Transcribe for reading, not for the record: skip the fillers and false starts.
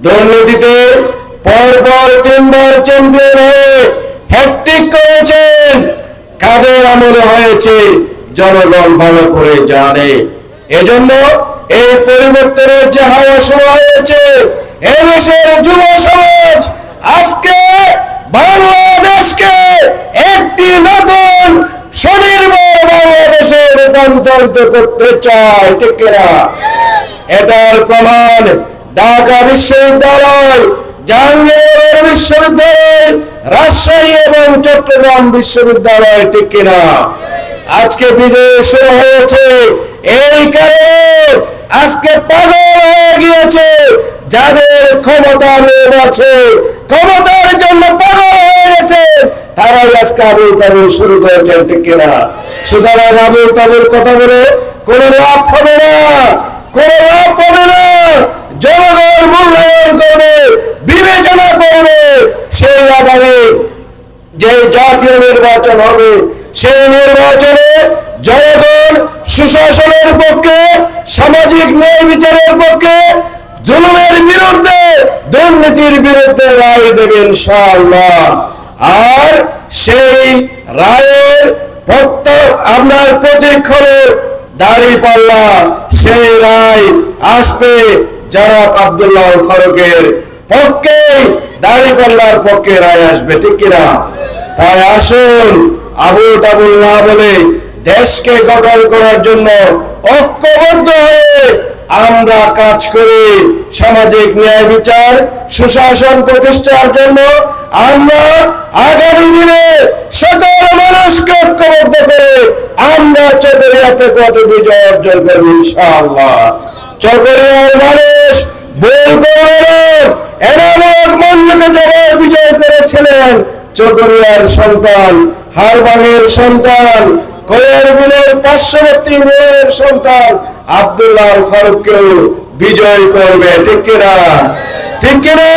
দুর্নীতিতে পরপর 3বার চ্যাম্পিয়ন হয়ে হ্যাটট্রিক করেছেন। কাদের আমলে হয়েছে জনগণ ভালো করে জানে। এজন্য এই পরিবর্তনের যে হাওয়া শুরু হয়েছে, এদেশের যুব সমাজ আজকে বাংলাদেশকে একটি নতুন স্বনির্ভর বাংলাদেশে রূপান্তরিত করতে চায়, ঠিক না? এটার প্রমাণ ঢাকা বিশ্ববিদ্যালয়, জাহাঙ্গীরনগর বিশ্ববিদ্যালয়, রাজশাহী এবং চট্টগ্রাম বিশ্ববিদ্যালয়, ঠিক কিনা? আজকে বিজয় শুরু হয়েছে। এই কারণে আজকে পাগল হয়ে গিয়েছে যাদের ক্ষমতা লোভ আছে, ক্ষমতার জন্য পাগল হয়ে গেছে, তারাই আজকে আবুল তাবুল শুরু করেছেন, ঠিক কিনা? সুতরাং আবুল তাবুল কথা বলে কোনো লাভ হবে না, কোনো লাভ হবে না। জনগণ মূল্যায়ন করবে, বিবেচনা করবে। সেই আগামী যে জাতীয় নির্বাচন হবে, সেই নির্বাচনে জনগণ সুশাসনের পক্ষে, সামাজিক ন্যায় বিচারের পক্ষে, জুলুমের বিরুদ্ধে, দুর্নীতির বিরুদ্ধে রায় দেবে ইনশাআল্লাহ। আর সেই রায়ের আপনার প্রতীক্ষণে দাঁড়িপাল্লা, সেই রায় আসবে জনাব আব্দুল্লাহ ফারুকের পক্ষে, দাঁড়িপাল্লার পক্ষে রায় আসবে, ঠিক কিনা? তাই আসুন আবুল তাবুল না বলে দেশকে গঠন করার জন্য ঐক্যবদ্ধ হয়ে আমরা কাজ করি। সামাজিক ন্যায় বিচার, সুশাসন প্রতিষ্ঠার জন্য আমরা আগামী দিনে সকল মানুষকে ঐক্যবদ্ধ করে আমরা চকরিয়া পেকুয়াতে বিজয় অর্জন করব ইনশাআল্লাহ। চকরিয়ার মানুষ ভুল করবে না। এনামুল মঞ্জুকে যারা বিজয় করেছিলেন, চকরিয়ার সন্তান, হারবাঙের সন্তান, কয়ের বিলের পার্শ্ববর্তী মেয়ের সন্তান আব্দুল্লাহ ফারুককেও বিজয় করবে, ঠিক কিনা? ঠিক কিনা?